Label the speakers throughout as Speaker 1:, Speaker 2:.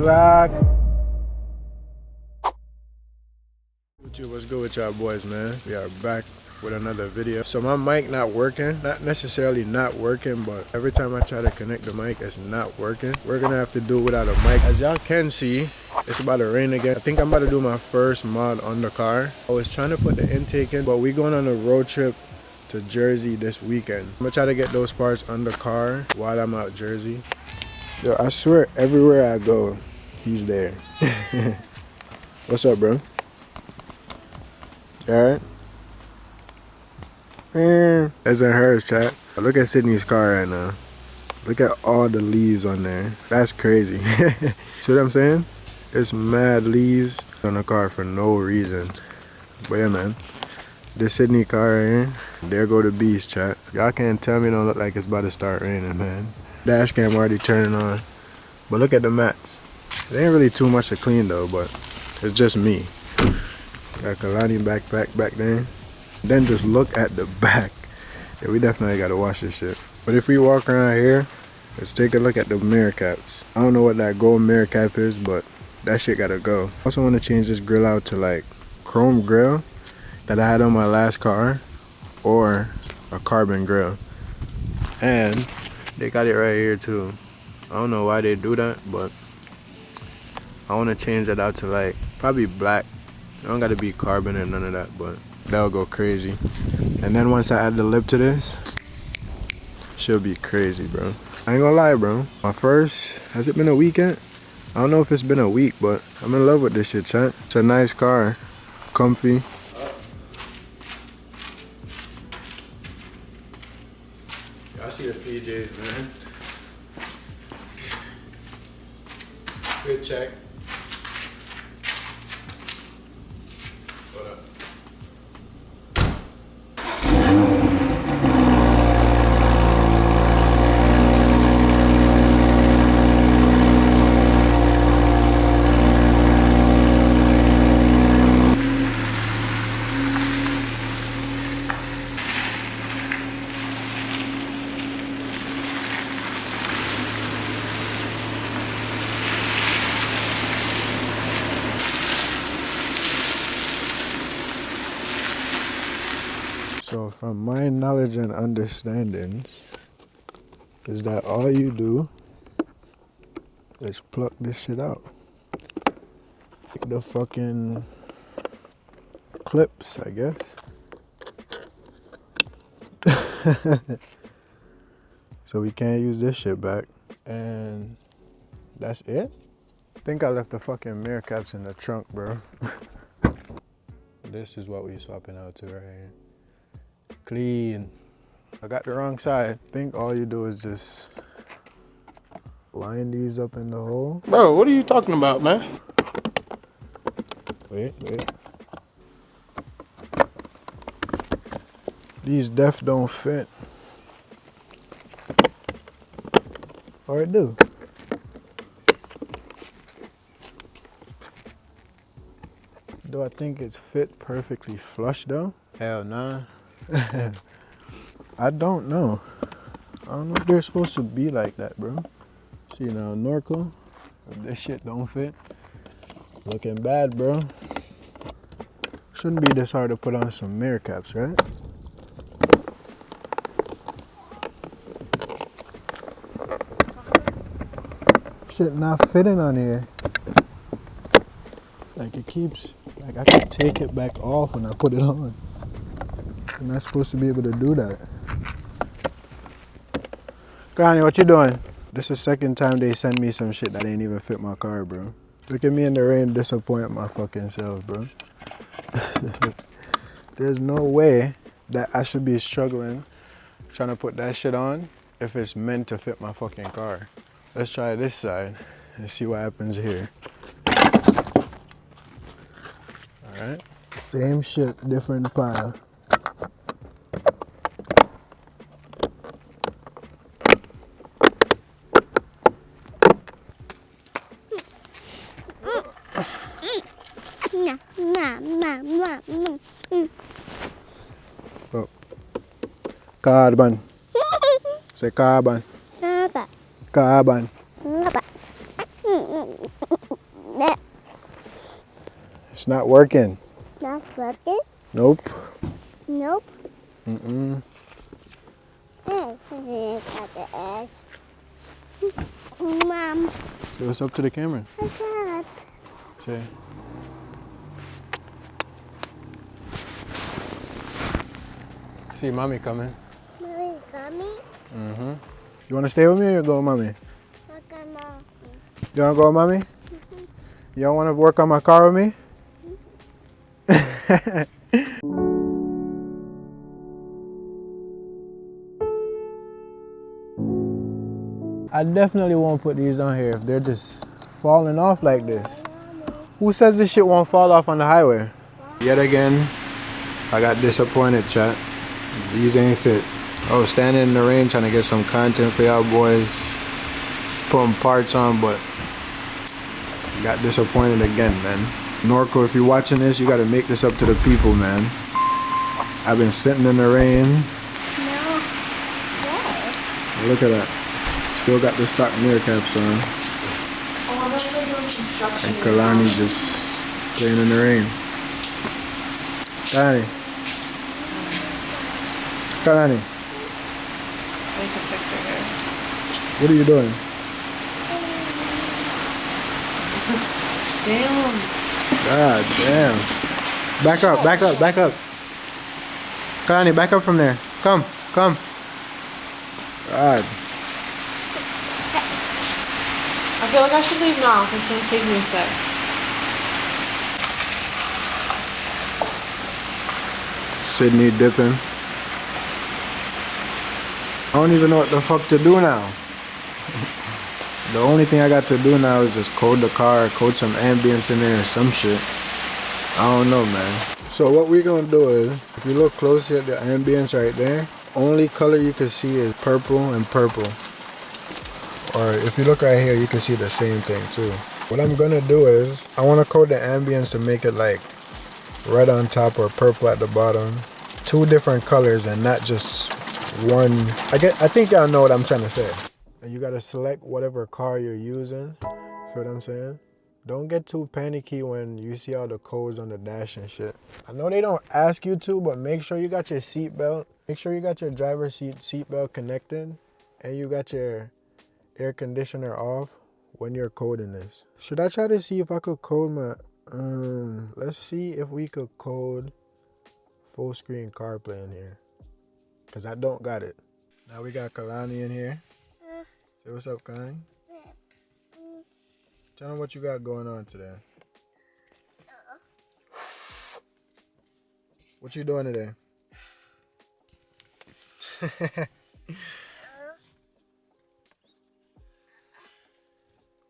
Speaker 1: vlog. What's good with y'all boys, man? We are back with another video. So my mic not working, not necessarily not working, but every time I try to connect the mic, it's not working. We're gonna have to do it without a mic. As y'all can see, it's about to rain again. I think I'm about to do my first mod on the car. I was trying to put the intake in, but we're going on a road trip to Jersey this weekend. I'm gonna try to get those parts on the car while I'm out Jersey. Yo, I swear everywhere I go, he's there. What's up, bro? You alright? That's in hers, chat. Look at Sydney's car right now. Look at all the leaves on there. That's crazy. See what I'm saying? It's mad leaves on the car for no reason. But yeah, man. This Sydney car right here. There go the beast, chat. Y'all can't tell me it don't look like it's about to start raining, man. Dash cam already turning on. But look at the mats. It ain't really too much to clean though, but it's just me. Got Kalani backpack back there. Then just look at the back. Yeah, we definitely gotta wash this shit. But if we walk around here, let's take a look at the mirror caps. I don't know what that gold mirror cap is, but that shit gotta go. I also want to change this grill out to like chrome grill that I had on my last car, or a carbon grill. And they got it right here too. I don't know why they do that, but I want to change that out to like probably black. I don't gotta be carbon or none of that, but that'll go crazy. And then once I add the lip to this, she'll be crazy, bro. I ain't gonna lie, bro. My first, has it been a week yet? I don't know if it's been a week, but I'm in love with this shit, chat. It's a nice car, comfy. Y'all see the PJs, man. Good check. What up? So from my knowledge and understandings is that all you do is pluck this shit out. Take the fucking clips, I guess. So we can't use this shit back. And that's it? I think I left the fucking mirror caps in the trunk, bro. This is what we swapping out to right here. Clean. I got the wrong side. I think all you do is just line these up in the hole.
Speaker 2: Bro, what are you talking about, man?
Speaker 1: Wait. These def don't fit. Or it do. Do I think it's fit perfectly flush though? Hell nah. I don't know. I don't know if they're supposed to be like that, bro. See now, Norco, if this shit don't fit, looking bad, bro. Shouldn't be this hard to put on some mirror caps, right? Shit not fitting on here. Like it keeps, like I can take it back off when I put it on. I'm not supposed to be able to do that. Connie, what you doing? This is the second time they send me some shit that ain't even fit my car, bro. Look at me in the rain disappoint my fucking self, bro. There's no way that I should be struggling trying to put that shit on if it's meant to fit my fucking car. Let's try this side and see what happens here. Alright. Same shit, different pile. Oh. Carbon. Say carbon. Carbon. It's not working.
Speaker 3: Not working?
Speaker 1: Nope.
Speaker 3: Nope.
Speaker 1: Mm-mm.
Speaker 3: Hey, at the edge. Mom.
Speaker 1: Say what's up to the camera.
Speaker 3: What's up?
Speaker 1: Say. See mommy coming.
Speaker 3: Mommy coming?
Speaker 1: Mm-hmm. You want to stay with me or go with mommy?
Speaker 3: Okay, Mom.
Speaker 1: You want to go with mommy? You don't want to work on my car with me? I definitely won't put these on here if they're just falling off like this. Who says this shit won't fall off on the highway? Yet again, I got disappointed, chat. These ain't fit. I was standing in the rain trying to get some content for y'all boys, putting parts on, but got disappointed again, man. Norco, if you're watching this, you gotta make this up to the people, man. I've been sitting in the rain.
Speaker 3: No. Yeah.
Speaker 1: Look at that. Still got the stock mirror caps on. And Kalani just playing in the rain. Kalani. Kalani.
Speaker 4: I need to fix her hair.
Speaker 1: What are you doing?
Speaker 4: Damn.
Speaker 1: God damn. Back up, back up, back up. Kalani, back up from there. Come, come. God.
Speaker 4: I feel like I should leave now because it's going to take me a sec.
Speaker 1: Sydney dipping. I don't even know what the fuck to do now. The only thing I got to do now is just code the car, code some ambience in there or some shit. I don't know, man. So what we're gonna do is, if you look closely at the ambience right there, only color you can see is purple and purple. Or if you look right here, you can see the same thing too. What I'm gonna do is, I wanna code the ambience to make it like red on top or purple at the bottom. Two different colors and not just one. I think y'all know what I'm trying to say. And you gotta select whatever car you're using. Feel what I'm saying? Don't get too panicky when you see all the codes on the dash and shit. I know they don't ask you to, but make sure you got your seatbelt. Make sure you got your driver's seatbelt connected, and you got your air conditioner off when you're coding this. Should I try to see if I could code my, let's see if we could code full screen CarPlay in here. Cause I don't got it. Now we got Kalani in here. Say what's up, Kalani. Tell them what you got going on today. What you doing today?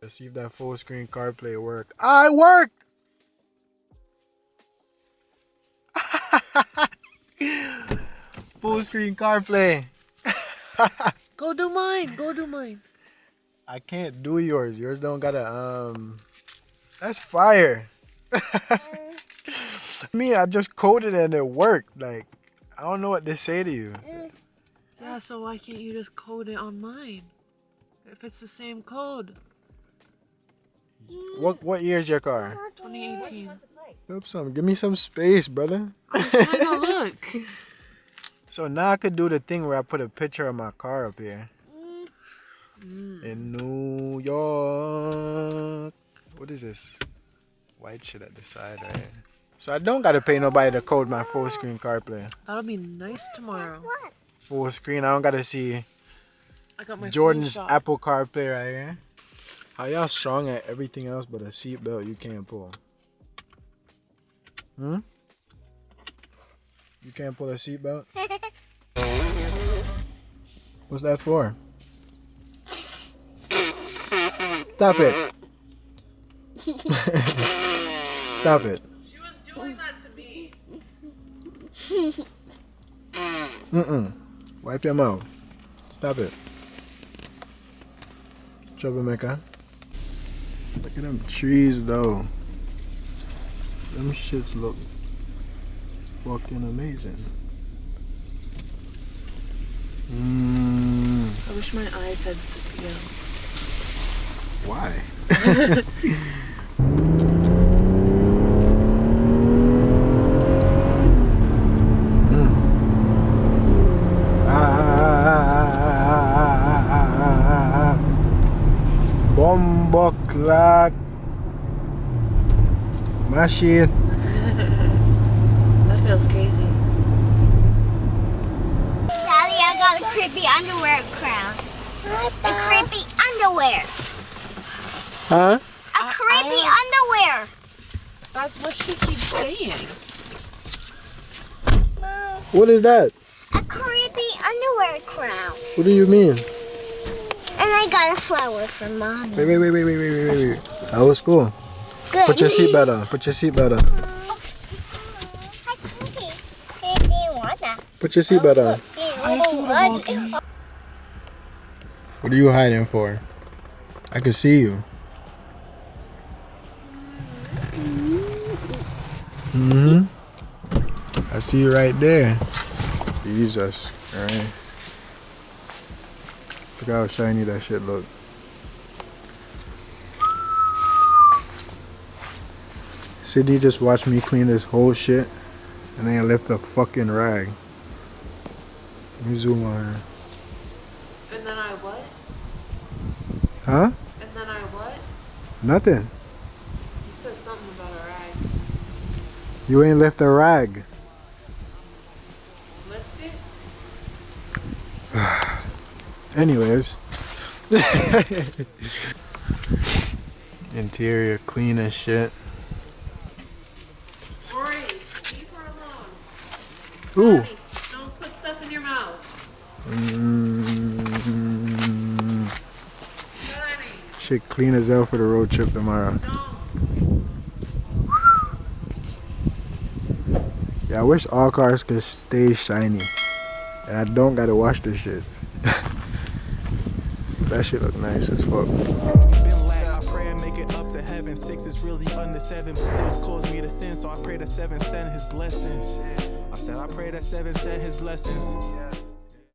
Speaker 1: Let's see if that full screen CarPlay worked. Ah, it worked! Full screen CarPlay.
Speaker 4: Go do mine. Go do mine.
Speaker 1: I can't do yours. Yours don't got a, that's fire. Me, I just coded it and it worked. Like, I don't know what to say to you.
Speaker 4: Yeah, so why can't you just code it on mine? If it's the same code.
Speaker 1: What year is your car?
Speaker 4: 2018.
Speaker 1: Give me some space, brother.
Speaker 4: I'm trying to look.
Speaker 1: So now I could do the thing where I put a picture of my car up here. In New York. What is this? White shit at the side right here. So I don't gotta pay nobody to code my full screen CarPlay.
Speaker 4: That'll be nice tomorrow.
Speaker 1: Full screen, I don't gotta see
Speaker 4: I got my
Speaker 1: Jordan's
Speaker 4: phone shop.
Speaker 1: Apple CarPlay right here. How y'all strong at everything else but a seatbelt you can't pull? You can't pull a seatbelt? What's that for? Stop it. Stop it.
Speaker 4: She was doing that to me.
Speaker 1: Wipe your mouth. Stop it. Troublemaker. Look at them trees though. Them shits look fucking amazing.
Speaker 4: I wish my eyes had sepia.
Speaker 1: Why? clock. Machine.
Speaker 4: That feels crazy.
Speaker 3: Daddy, I got a creepy underwear crown. A creepy underwear.
Speaker 1: Huh?
Speaker 3: A creepy underwear.
Speaker 4: That's what she keeps saying.
Speaker 1: What is that?
Speaker 3: A creepy underwear crown.
Speaker 1: What do you mean?
Speaker 3: And I got a flower for Mommy.
Speaker 1: Wait. How was school?
Speaker 3: Good.
Speaker 1: Put your seatbelt on. Put your seatbelt on.
Speaker 3: Hey, do you want that?
Speaker 1: Put your seatbelt on.
Speaker 4: I have to go to walking.
Speaker 1: What are you hiding for? I can see you. I see you right there. Jesus Christ. Look how shiny that shit look. Sydney just watched me clean this whole shit and then lift a fucking rag. Let me zoom on her.
Speaker 4: And then I what?
Speaker 1: Huh?
Speaker 4: And then I what?
Speaker 1: Nothing.
Speaker 4: You said something about a rag.
Speaker 1: You ain't lift a rag.
Speaker 4: Lift it?
Speaker 1: Anyways. Interior clean as shit.
Speaker 4: Ori, leave her alone.
Speaker 1: Ooh.
Speaker 4: Daddy, don't put stuff in your mouth. Daddy,
Speaker 1: Shit clean as hell for the road trip tomorrow.
Speaker 4: don't.
Speaker 1: Yeah, I wish all cars could stay shiny. And I don't gotta wash this shit. That shit look nice as fuck.
Speaker 5: I pray and make it up to heaven. 6 is really under 7, but 6 caused me to sin, so I pray that 7 send his blessings. I said I pray that 7 send his blessings.